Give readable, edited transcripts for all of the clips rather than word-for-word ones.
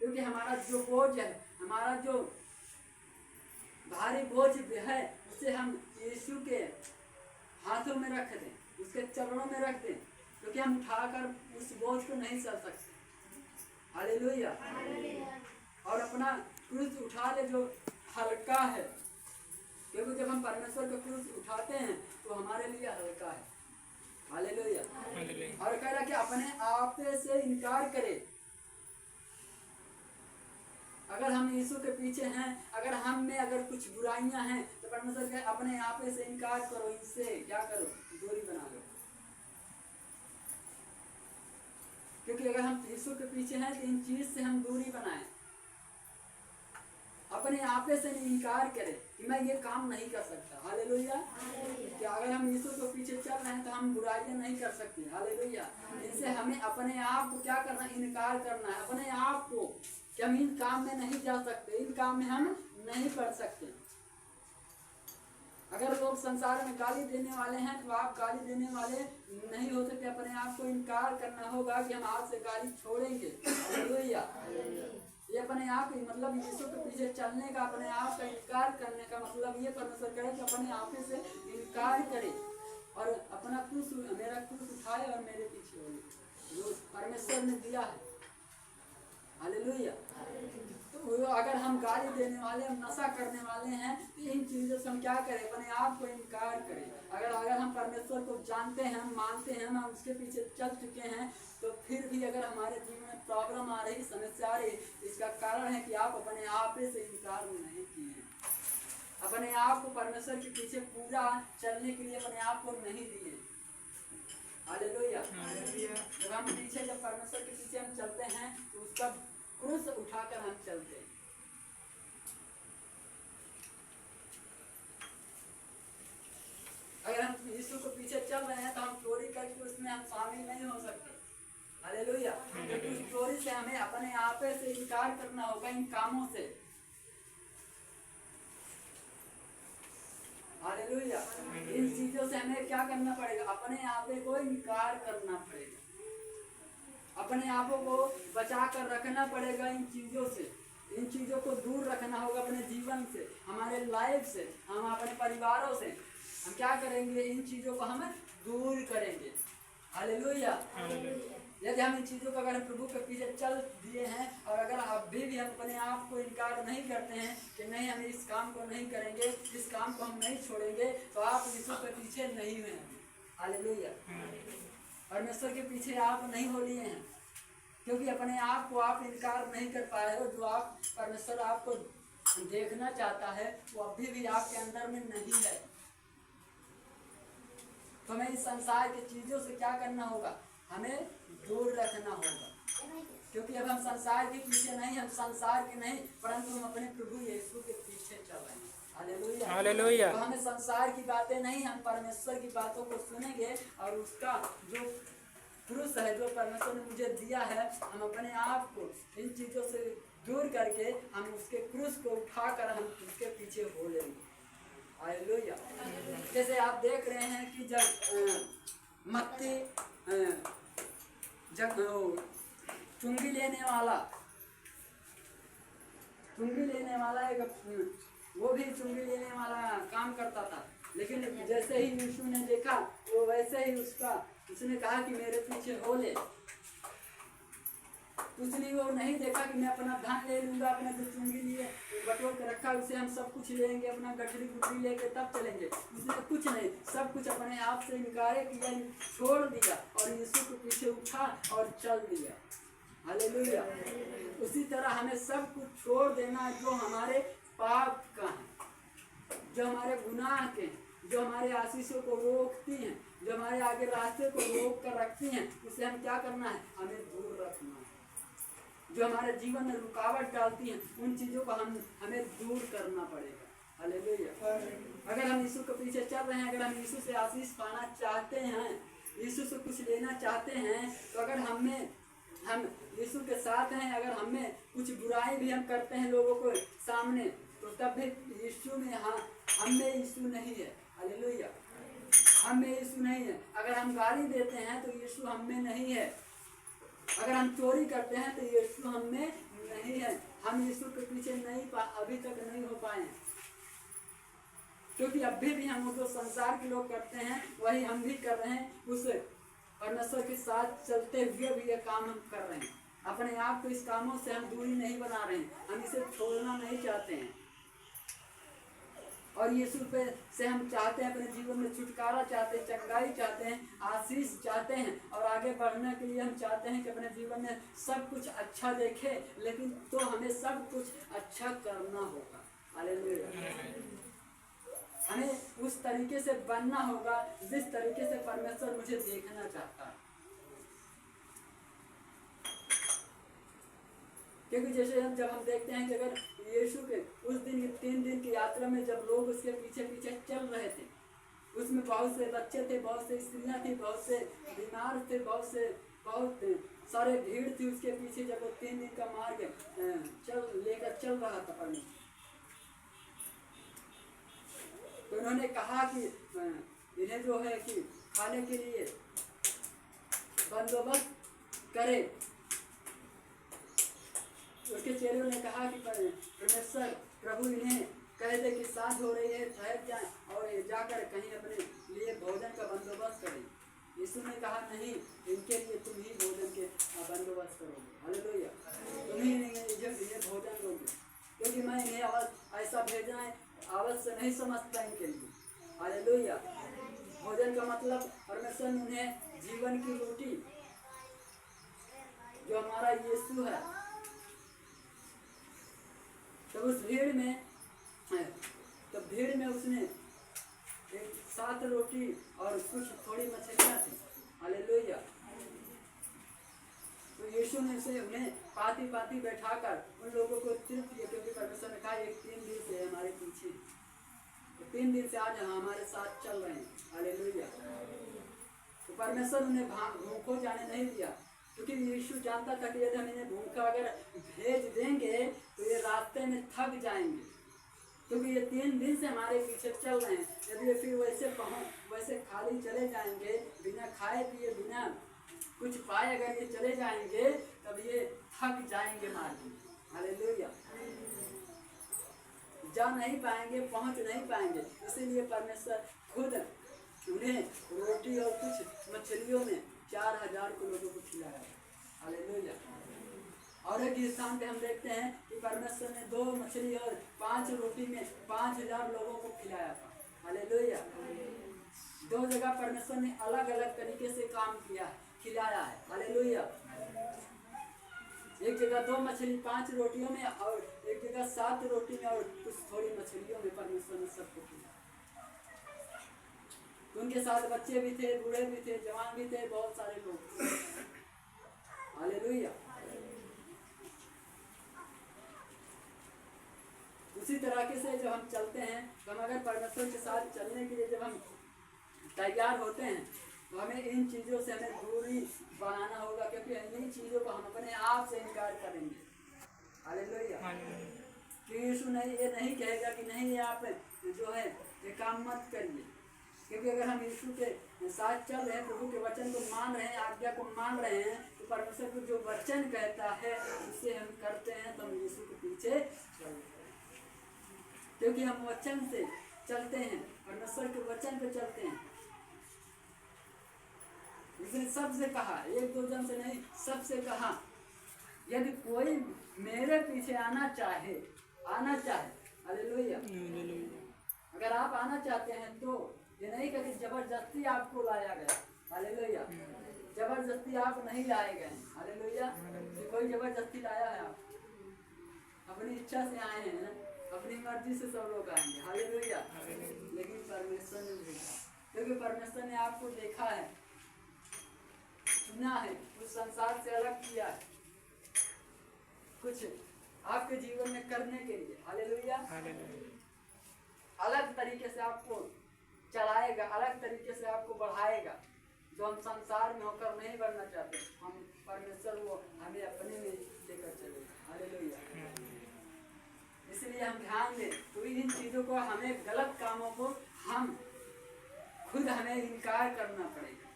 क्योंकि हमारा जो बोझ है, हमारा जो भारी बोझ है, उसे हम यीशु के हाथों में रख दें, उसके चरणों में रख दें, क्योंकि हम उठाकर उस बोझ को नहीं चल सकते। हालेलुया। और अपना क्रूस उठा ले जो हल्का है, क्योंकि जब हम परमेश्वर का क्रूस उठाते हैं तो हमारे लिए हल्का है। हालेलुया। और कह रहा कि अपने आप से इनकार करे। अगर हम यीशु के पीछे हैं, अगर हम में अगर कुछ बुराइयां हैं, तो परमेश्वर कहे अपने आप से इनकार करो, इनसे क्या करो, दूरी बना लो। क्योंकि अगर हम यीशु के पीछे हैं तो इन चीज से हम दूरी बनाएं, अपने आप से इनकार करें कि मैं ये काम नहीं कर सकता। हालेलुया। कि अगर हम यीशु के पीछे चल रहे हैं तो हम बुराइयां नहीं कर सकते। हालेलुया। इससे हमें अपने आप को क्या करना, इनकार करना है अपने आप को कि हम इन काम में नहीं जा सकते, इन काम में हम नहीं कर सकते। अगर लोग संसार में गाली देने वाले हैं तो आप गाली देने वाले नहीं हो सकते। अपने आप को इनकार करना होगा कि हम आज से गाली छोड़ेंगे। हालेलुया। ये अपने आप ही मतलब यीशु के पीछे चलने का, अपने आप का इनकार करने का मतलब ये परमेश्वर करे कि अपने आप से इनकार करे और अपना क्रूस, मेरा क्रूस उठाए और मेरे पीछे हो, जो परमेश्वर ने दिया है। हालेलुया। तो अगर हम गाली देने वाले, हम नशा करने वाले हैं, तो इन चीजों से हम क्या करें, अपने आप को इनकार करें। अगर हम परमेश्वर को जानते हैं, हम मानते हैं, हम उसके पीछे चल चुके हैं, तो फिर भी अगर हमारे जीवन में प्रॉब्लम आ रही, समस्या आ रही, इसका कारण है कि आप अपने आप से इनकार नहीं किए, अपने आप को परमेश्वर के पीछे पूरा चलने के लिए अपने आप को नहीं दिए। हालेलुया। जब हम पीछे, जब परमेश्वर के पीछे हम चलते हैं तो उसका क्रूस उठाकर हम चलते हैं। अगर हम यीशु को पीछे चल रहे हैं तो हम चोरी करके उसमें हम शामिल नहीं हो सकते। हालेलुया। क्योंकि उस चोरी से हमें अपने आप से इनकार करना होगा, इन कामों से। हालेलुया। इन चीजों से हमें क्या करना पड़ेगा, अपने आप को इनकार करना पड़ेगा, अपने आप को बचा कर रखना पड़ेगा इन चीजों से। इन चीजों को दूर रखना होगा अपने जीवन से, हमारे लाइफ से, हम अपने परिवारों से। हम क्या करेंगे, इन चीजों को हम दूर करेंगे। हालेलुया। यदि हम इन चीजों को अगर प्रभु के पीछे चल दिए हैं और अगर अभी भी हम अपने आप को इनकार नहीं करते हैं कि नहीं हम इस काम को नहीं करेंगे, इस काम को हम नहीं छोड़ेंगे, तो आप यीशु के पीछे नहीं हुए हैं। हालेलुया। परमेश्वर के पीछे आप नहीं हो लिए हैं, क्योंकि अपने आप को आप इनकार नहीं कर पाए हो। जो आप परमेश्वर आपको देखना चाहता है वो अभी भी आपके अंदर में नहीं है। तो हमें इस संसार की चीजों से क्या करना होगा, हमें दूर रखना होगा। क्योंकि अब हम संसार के पीछे नहीं, हम संसार के नहीं, परंतु हम अपने प्रभु यीशु के पीछे चल रहे हैं। हालेलुया। हालेलुया। तो हमें संसार की बातें नहीं, हम परमेश्वर की बातों को सुनेंगे और उसका जो क्रूस है, जो परमेश्वर ने मुझे दिया है, हम अपने आप को इन चीजों से दूर करके हम उसके क्रूस को उठाकर हम उसके पीछे हो लेंगे। हालेलुया। जैसे आप देख रहे हैं कि जब मत्ती जब चुंगी लेने वाला एक वो भी चुंगी लेने वाला काम करता था, लेकिन जैसे ही यीशु ने देखा वो वैसे ही उसने कहा कि मेरे पीछे हो ले। उसने वो नहीं देखा कि मैं अपना धन ले लूंगा, अपना जो चुंगी लिए बटोर के रखा उसे हम सब कुछ लेंगे, अपना गठरी गुठरी लेके तब चलेंगे। उसने कुछ नहीं, सब कुछ अपने आप से इनकार किया, छोड़ दिया और यीशु के पीछे उठा और चल दिया। हालेलुया। उसी तरह हमें सब कुछ छोड़ देना जो हमारे पाप का है, जो हमारे गुनाह के, जो हमारे आशीषों को रोकती हैं, जो हमारे आगे रास्ते को रोक कर रखती हैं, उसे हम क्या करना है, हमें दूर रखना है। जो हमारे जीवन में रुकावट डालती हैं, उन चीजों को हमें दूर करना पड़ेगा। हालेलुया। अगर हम यीशु के पीछे चल रहे हैं, अगर हम यीशु से आशीष पाना चाहते हैं, यीशु से कुछ लेना चाहते हैं, तो अगर हम यीशु के साथ हैं, अगर हमें कुछ बुराई भी हम करते हैं लोगों को सामने, तो तब भी यीशु में हम में यीशु नहीं है। हालेलुया। हम में यीशु नहीं है। अगर हम गाली देते हैं तो यीशु हम में नहीं है। अगर हम चोरी करते हैं तो यीशु हम में नहीं नहीं है, हम यीशु के पीछे अभी तक नहीं हो पाए हैं, क्योंकि अभी भी हम जो संसार के लोग करते हैं वही हम भी कर रहे हैं। उस परमेश्वर के साथ चलते हुए भी ये काम हम कर रहे हैं। अपने आप को इस कामों से हम दूरी नहीं बना रहे हैं, हम इसे छोड़ना नहीं चाहते हैं। और यीशु पे से हम चाहते हैं, अपने जीवन में छुटकारा चाहते हैं, चंगाई चाहते हैं, आशीष चाहते हैं, और आगे बढ़ने के लिए हम चाहते हैं कि अपने जीवन में सब कुछ अच्छा देखे, लेकिन तो हमें सब कुछ अच्छा करना होगा। हालेलुया। हमें उस तरीके से बनना होगा जिस तरीके से परमेश्वर मुझे देखना चाहता है। क्योंकि जैसे जब हम देखते हैं कि अगर यीशु के उस दिन की 3 दिन की यात्रा में जब लोग उसके पीछे पीछे चल रहे थे, उसमें बहुत से बच्चे थे, बहुत से स्त्रियां थी, बहुत से बीमार थे, बहुत सारे भीड़ थी उसके पीछे, जब वो 3 दिन का मार्ग लेकर चल रहा था परमेश्वर। तो उन्होंने कहा कि इन्हें जो है कि खाने के लिए बंदोबस्त करे। उसके चेलों ने कहा कि परमेश्वर प्रभु इन्हें कह दे कि सांझ हो रही है, ठहर जाएं और जाकर कहीं अपने लिए भोजन का बंदोबस्त करें। यीशु ने कहा नहीं, इनके लिए तुम ही भोजन के बंदोबस्त करोगे। हालेलुया। तुम ही इन्हें भोजन दोगे, क्योंकि मैं इन्हें ऐसा भेजना है आवश्यक से नहीं समझता इनके लिए। हालेलुया। भोजन का मतलब परमेश्वर ने उन्हें जीवन की रोटी जो हमारा यीशु है, तो उस भीड़ में उसने 7 रोटी और कुछ थोड़ी मछलियाँ थी। हालेलुया। तो यीशु ने उन्हें पाती पाती बैठाकर उन लोगों को तृप्त किया, क्योंकि परमेश्वर ने कहा एक 3 दिन से हमारे पीछे, तो 3 दिन से आज हमारे साथ चल रहे हैं। हालेलुया। तो परमेश्वर उन्हें भूखों जाने नहीं दिया, क्योंकि यीशु जानता था कि यदि हम इन्हें भूखा अगर भेज देंगे तो ये रास्ते में थक जाएंगे, क्योंकि ये 3 दिन से हमारे पीछे चल रहे हैं। यदि ये फिर वैसे खाली चले जाएंगे, बिना खाए पिए, बिना कुछ पाए अगर ये चले जाएंगे, तब ये थक जाएंगे मार्ग में। हालेलुया। जा नहीं पाएंगे, पहुंच नहीं पाएंगे। इसीलिए परमेश्वर खुद उन्हें रोटी और कुछ मछलियों में 4000 को लोगों को खिलाया। हालेलुया। और एक स्थान पे हम देखते हैं कि परमेश्वर ने 2 मछली और 5 रोटी में 5000 लोगों को खिलाया था। हालेलुया। 2 जगह परमेश्वर ने अलग अलग तरीके से काम किया, खिलाया है। हालेलुया। एक जगह 2 मछली 5 रोटियों में, और एक जगह 7 रोटी में और कुछ थोड़ी मछलियों में परमेश्वर ने सबको खिलाया। तो उनके साथ बच्चे भी थे, बूढ़े भी थे, जवान भी थे, बहुत सारे लोग। हालेलुया। उसी तरीके से जब हम चलते हैं, तो हम अगर परमेश्वर के साथ चलने के लिए जब हम तैयार होते हैं, तो हमें इन चीज़ों से हमें दूरी बनाना होगा, क्योंकि इन चीज़ों को हम अपने आप से इनकार करेंगे। हालेलुया। कि यीशु ये नहीं कहेगा कि नहीं ये आप जो है ये काम मत करिए, क्योंकि अगर हम यीशु के साथ चल रहे हैं, प्रभु के वचन को मान रहे हैं, आज्ञा को मान रहे हैं, तो परमेश्वर को जो वचन कहता है उसे हम करते हैं, तो हम यीशु के पीछे चल रहे हैं, क्योंकि हम वचन से चलते हैं, परमेश्वर के वचन पे चलते हैं। इसने सबसे कहा, 1-2 जन से नहीं, सबसे कहा यदि कोई मेरे पीछे आना चाहे। हालेलुया। अगर आप आना चाहते हैं तो ये नहीं कि जबरदस्ती आपको लाया गया। हालेलुया। जबरदस्ती आप नहीं लाए गए। हालेलुया। कोई जबरदस्ती लाया है, आप अपनी इच्छा से आए हैं, अपनी मर्जी से सब लोग आएंगे। हालेलुया। लेकिन परमेश्वर ने देखा, क्योंकि परमेश्वर ने आपको देखा है, चुना है, उस संसार से अलग किया है, कुछ आपके जीवन में करने के लिए। हालेलुया। अलग तरीके से आपको चलाएगा, अलग तरीके से आपको बढ़ाएगा, जो हम संसार में होकर नहीं बढ़ना चाहते। हम परमेश्वर वो हमें अपने में लेकर चलेगा। हालेलुया। इसलिए हम ध्यान दें, तो इन चीज़ों को, हमें गलत कामों को हम खुद हमें इनकार करना पड़ेगा,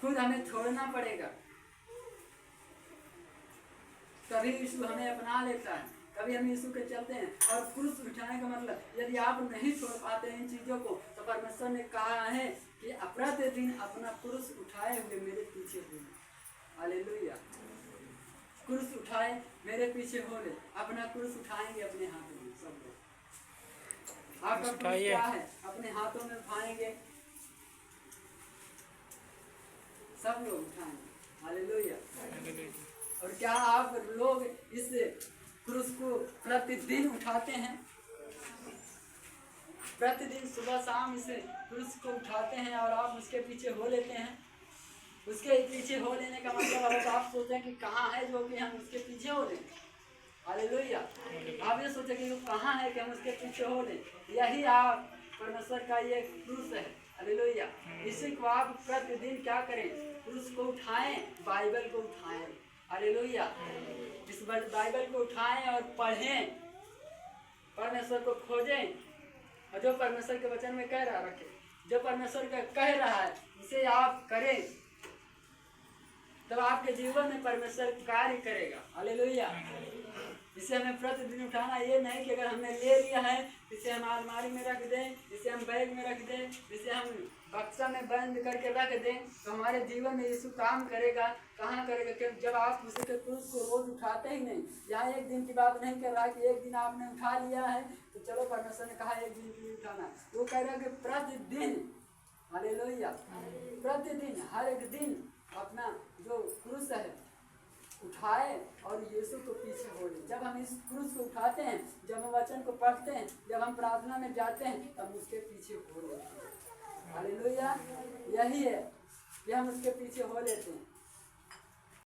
खुद हमें छोड़ना पड़ेगा। कभी यीशु हमें अपना लेता है, कभी हम यीशु के चलते हैं। और क्रूस उठाने का मतलब, यदि आप नहीं छोड़ पाते इन चीज़ों को, तो परमेश्वर ने कहा है कि प्रतिदिन अपना क्रूस उठाए हुए मेरे पीछे हो। हालेलुया। क्रूस उठाए मेरे पीछे हो ले, अपना क्रूस उठाएंगे अपने हाथों में सब लोग। आपका क्रूस क्या है? अपने हाथों में उठाएंगे, सब लोग उठाएंगे। हालेलुया। और क्या आप लोग इस क्रूस को प्रतिदिन उठाते हैं? प्रतिदिन सुबह शाम इस क्रूस को उठाते हैं और आप उसके पीछे हो लेते हैं? उसके पीछे हो लेने का मतलब अगर आप सोचें कि कहाँ है जो कि हम उसके पीछे हो लें। हालेलुया। आप ये सोचें कि वो कहाँ है कि हम उसके पीछे हो लें। यही आप परमेश्वर का ये क्रूस है। हालेलुया। इसी को आप प्रतिदिन क्या करें? क्रूस को उठाएं, बाइबल को उठाएं। हालेलुया। इस बाइबल को उठाएं और पढ़ें, परमेश्वर को खोजें, और जो परमेश्वर के वचन में कह रहा रखें, जो परमेश्वर का कह रहा है उसे आप करें, तब आपके जीवन में परमेश्वर कार्य करेगा। हालेलुया। इसे हमें प्रतिदिन उठाना, ये नहीं कि अगर हमने ले लिया है इसे हम अलमारी में रख दें, इसे हम बैग में रख दें, इसे हम बक्सा में बंद करके रख दें तो हमारे जीवन में यीशु काम करेगा। कहाँ करेगा? क्योंकि जब आप उसी के क्रूस को रोज उठाते ही नहीं। यहाँ एक दिन की बात नहीं कर रहा कि एक दिन आपने उठा लिया है तो चलो परमेश्वर ने कहा एक दिन के लिए उठाना। वो कह रहा है कि प्रतिदिन। हालेलुया। प्रतिदिन, हर एक दिन अपना जो क्रूस है उठाए और यीशु को पीछे हो ले। जब हम इस क्रूस को उठाते हैं, जब हम वचन को पढ़ते हैं, जब हम प्रार्थना में जाते हैं, तब उसके पीछे हो लेते हैं। हालेलुया। यही है कि हम उसके पीछे हो लेते हैं।